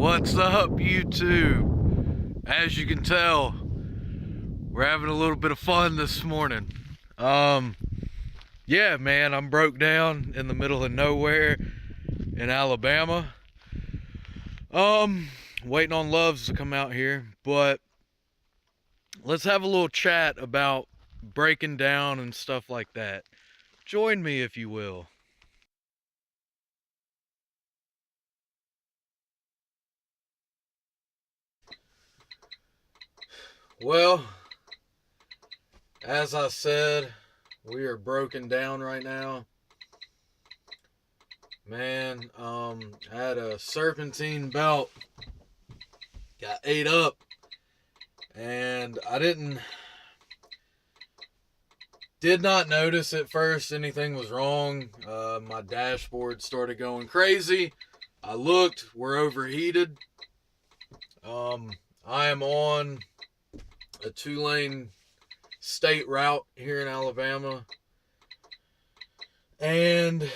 What's up, YouTube? As you can tell, we're having a little bit of fun this morning. Yeah, man, I'm broke down in the middle of nowhere in Alabama. Waiting on Loves to come out here, but let's have a little chat about breaking down and stuff like that. Join me if you will. Well, as I said, we are broken down right now. Man, I had a serpentine belt, got ate up, and I did not notice at first anything was wrong. My dashboard started going crazy. I looked, we're overheated. I am on a 2-lane state route here in Alabama, and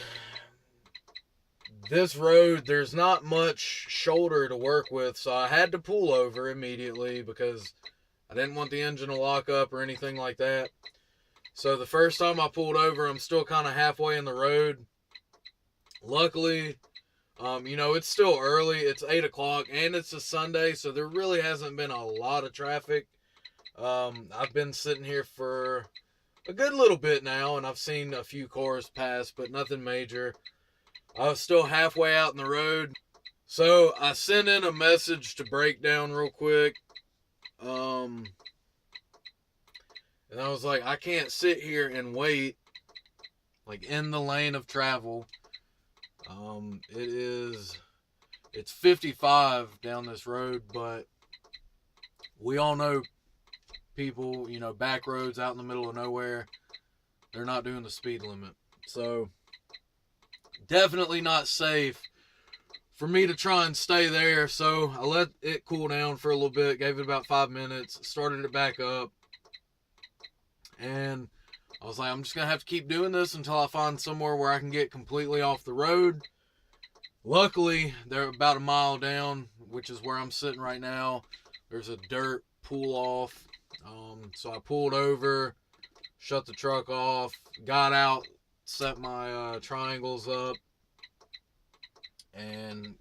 this road, there's not much shoulder to work with, so I had to pull over immediately because I didn't want the engine to lock up or anything like that. So the first time I pulled over, I'm still kind of halfway in the road. Luckily, it's still early. It's 8 o'clock and it's a Sunday, so there really hasn't been a lot of traffic. I've been sitting here for a good little bit now, and I've seen a few cars pass, but nothing major. I was still halfway out in the road. So I sent in a message to Breakdown real quick. And I was like, I can't sit here and wait, like, in the lane of travel. It's 55 down this road, but we all know people, back roads out in the middle of nowhere, they're not doing the speed limit. So definitely not safe for me to try and stay there. So I let it cool down for a little bit, gave it about 5 minutes, started it back up, and I was like, I'm just going to have to keep doing this until I find somewhere where I can get completely off the road. Luckily, they're about a mile down, which is where I'm sitting right now. There's a dirt pull off. So I pulled over, shut the truck off, got out, set my triangles up, and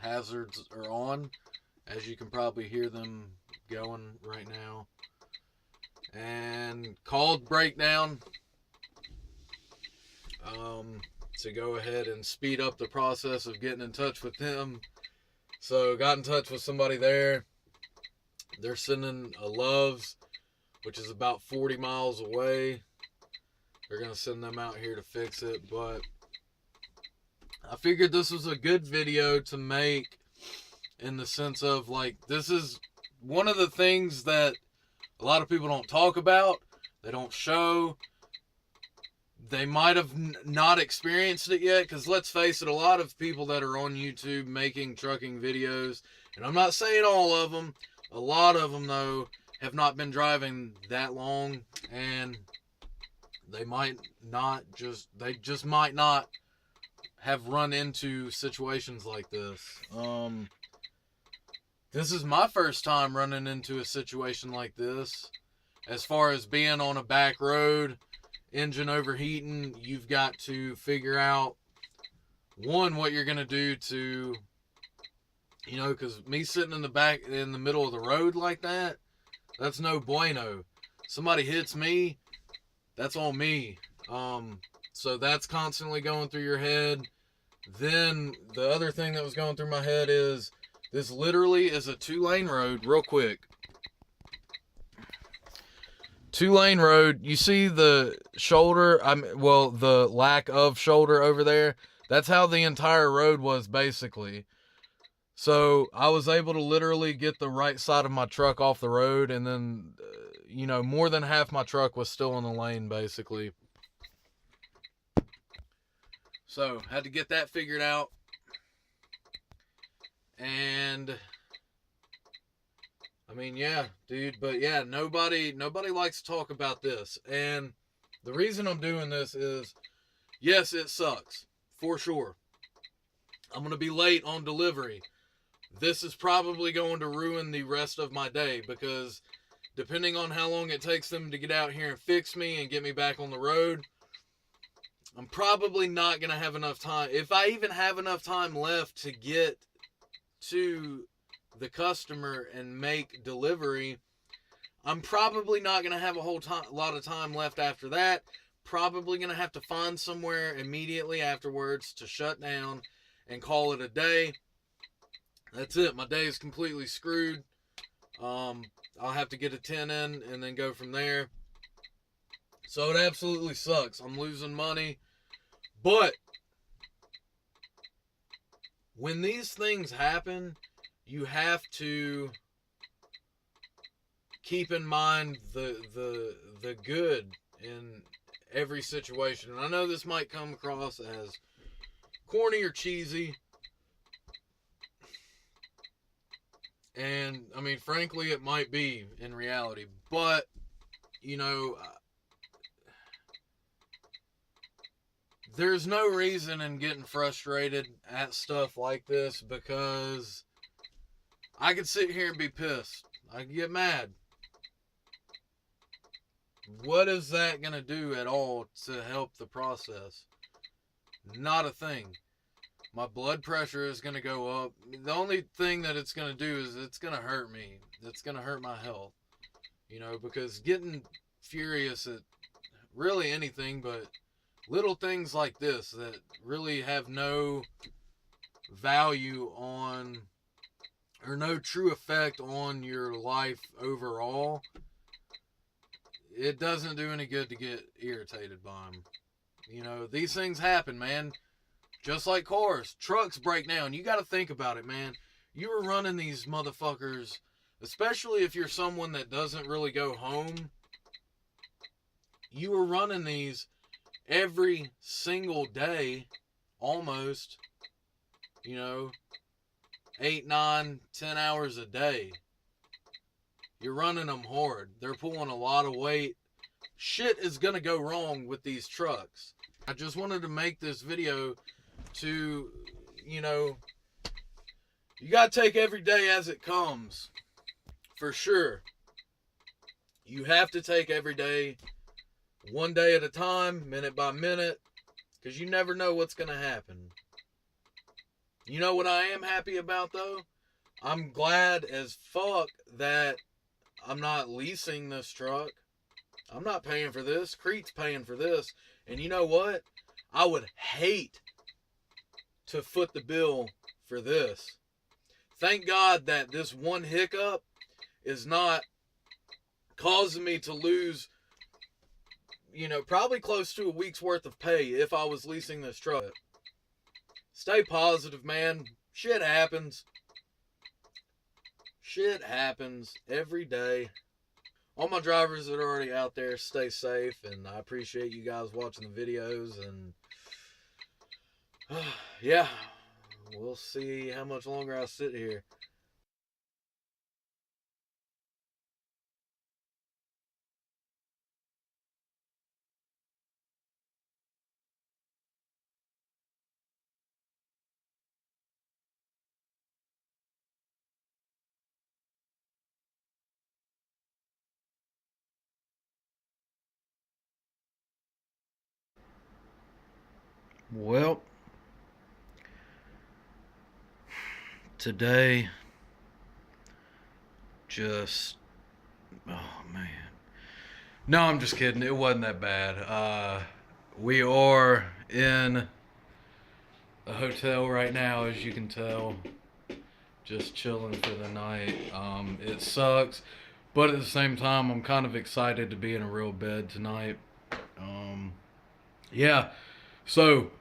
hazards are on, as you can probably hear them going right now, and called Breakdown to go ahead and speed up the process of getting in touch with them. So got in touch with somebody there. They're sending a Loves, which is about 40 miles away. They're going to send them out here to fix it, but I figured this was a good video to make in the sense of, like, this is one of the things that a lot of people don't talk about. They don't show. They might have not experienced it yet, because let's face it, a lot of people that are on YouTube making trucking videos, and I'm not saying all of them, a lot of them, though, have not been driving that long, and they just might not have run into situations like this. This is my first time running into a situation like this. As far as being on a back road, engine overheating, you've got to figure out, one, what you're going to do to, because me sitting in the middle of the road like that, that's no bueno. Somebody hits me, that's on me. So that's constantly going through your head. Then the other thing that was going through my head is, this literally is a 2-lane road. Real quick, 2-lane road. You see the shoulder, the lack of shoulder over there? That's how the entire road was, basically. So I was able to literally get the right side of my truck off the road, and then, more than half my truck was still in the lane, basically. So had to get that figured out. And I mean, yeah, dude, but yeah, nobody likes to talk about this. And the reason I'm doing this is, yes, it sucks, for sure. I'm going to be late on delivery. this is probably going to ruin the rest of my day, because depending on how long it takes them to get out here and fix me and get me back on the road, I'm probably not going to have enough time. If I even have enough time left to get to the customer and make delivery, I'm probably not going to have a lot of time left after that. Probably going to have to find somewhere immediately afterwards to shut down and call it a day. That's it. My day is completely screwed. I'll have to get a 10 in and then go from there. So it absolutely sucks. I'm losing money. But when these things happen, you have to keep in mind the good in every situation. And I know this might come across as corny or cheesy. And, I mean, frankly, it might be in reality. But, you know, there's no reason in getting frustrated at stuff like this, because I could sit here and be pissed. I could get mad. What is that going to do at all to help the process? Not a thing. My blood pressure is going to go up. The only thing that it's going to do is it's going to hurt me. It's going to hurt my health. You know, because getting furious at really anything, but little things like this that really have no value on, or no true effect on your life overall, it doesn't do any good to get irritated by them. You know, these things happen, man. Just like cars. Trucks break down. You got to think about it, man. You were running these motherfuckers, especially if you're someone that doesn't really go home. You were running these every single day, almost. You know, 8, 9, 10 hours a day. You're running them hard. They're pulling a lot of weight. Shit is going to go wrong with these trucks. I just wanted to make this video to, you know, you got to take every day as it comes. For sure. You have to take every day one day at a time, minute by minute, because you never know what's going to happen. You know what I am happy about, though? I'm glad as fuck that I'm not leasing this truck. I'm not paying for this. Crete's paying for this. And you know what? I would hate to foot the bill for this. Thank God that this one hiccup is not causing me to lose, you know, probably close to a week's worth of pay if I was leasing this truck. Stay positive, man. Shit happens. Shit happens every day. All my drivers that are already out there, stay safe, and I appreciate you guys watching the videos, and yeah, we'll see how much longer I sit here. Well, today, just, oh man. No, I'm just kidding. It wasn't that bad. We are in a hotel right now, as you can tell. Just chilling for the night. It sucks, but at the same time, I'm kind of excited to be in a real bed tonight. Yeah. So,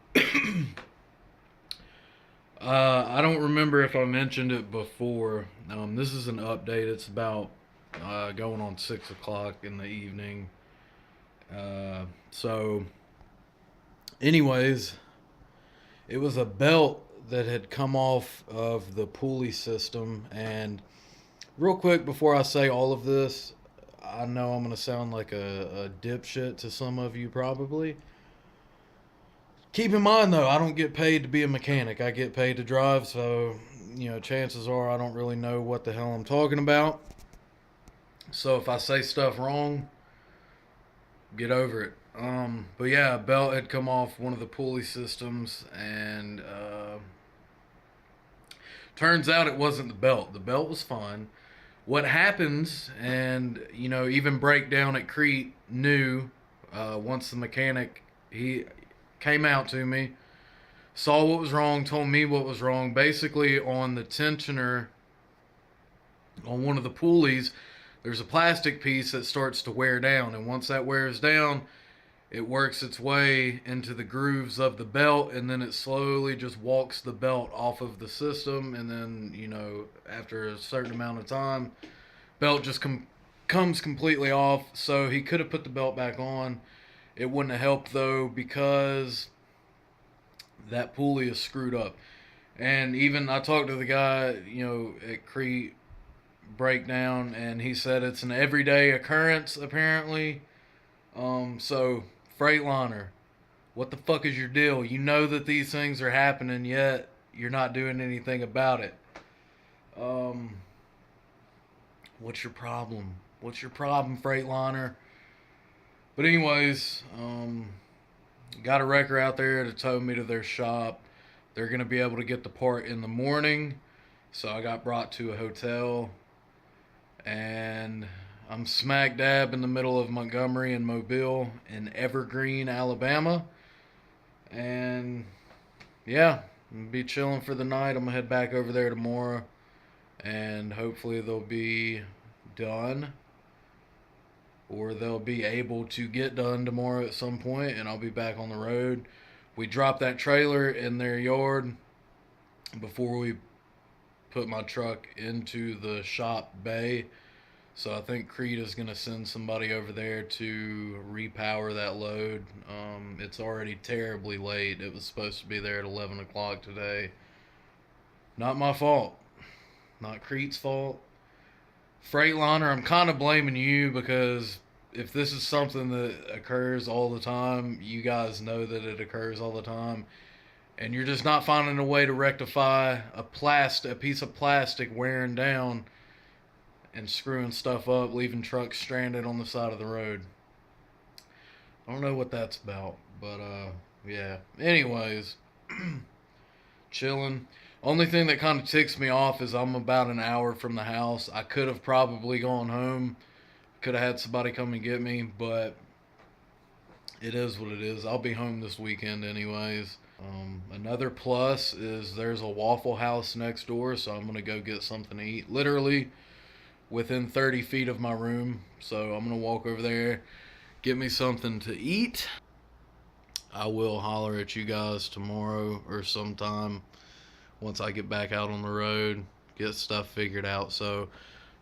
I don't remember if I mentioned it before. This is an update. It's about going on 6 o'clock in the evening. So, anyways, it was a belt that had come off of the pulley system. And real quick, before I say all of this, I know I'm going to sound like a dipshit to some of you probably. Keep in mind, though, I don't get paid to be a mechanic. I get paid to drive, so chances are I don't really know what the hell I'm talking about. So if I say stuff wrong, get over it. But yeah, a belt had come off one of the pulley systems, and turns out it wasn't the belt. The belt was fine. What happens, and even Breakdown at Crete knew, once the mechanic, he came out to me, saw what was wrong, told me what was wrong. Basically, on the tensioner on one of the pulleys, there's a plastic piece that starts to wear down, and once that wears down, it works its way into the grooves of the belt, and then it slowly just walks the belt off of the system. And then, after a certain amount of time, belt just comes completely off. So he could have put the belt back on. It wouldn't have helped, though, because that pulley is screwed up. And even I talked to the guy, at Crete Breakdown, and he said it's an everyday occurrence, apparently. So Freightliner, what the fuck is your deal? You know that these things are happening, yet you're not doing anything about it. What's your problem? What's your problem, Freightliner? But anyways, got a wrecker out there to tow me to their shop. They're going to be able to get the part in the morning. So I got brought to a hotel. And I'm smack dab in the middle of Montgomery and Mobile in Evergreen, Alabama. And yeah, I'm gonna be chilling for the night. I'm gonna head back over there tomorrow, and hopefully they'll be done, or they'll be able to get done tomorrow at some point, and I'll be back on the road. We dropped that trailer in their yard before we put my truck into the shop bay. So I think Crete is going to send somebody over there to repower that load. It's already terribly late. It was supposed to be there at 11 o'clock today. Not my fault. Not Crete's fault. Freightliner, I'm kind of blaming you, because if this is something that occurs all the time, you guys know that it occurs all the time, and you're just not finding a way to rectify a piece of plastic wearing down and screwing stuff up, leaving trucks stranded on the side of the road. I don't know what that's about, but yeah. Anyways, chilling. Only thing that kind of ticks me off is I'm about an hour from the house. I could have probably gone home. Could have had somebody come and get me, but it is what it is. I'll be home this weekend anyways. Another plus is there's a Waffle House next door, so I'm going to go get something to eat. Literally within 30 feet of my room. So I'm going to walk over there, get me something to eat. I will holler at you guys tomorrow or sometime once I get back out on the road, get stuff figured out. So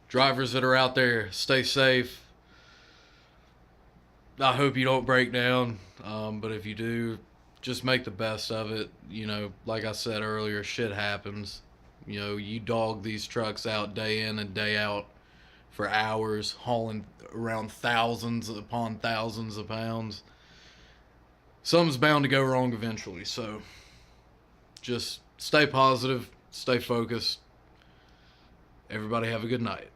drivers that are out there, stay safe. I hope you don't break down, but if you do, just make the best of it. Like I said earlier, shit happens. You dog these trucks out day in and day out for hours, hauling around thousands upon thousands of pounds. Something's bound to go wrong eventually. So just stay positive, stay focused. Everybody have a good night.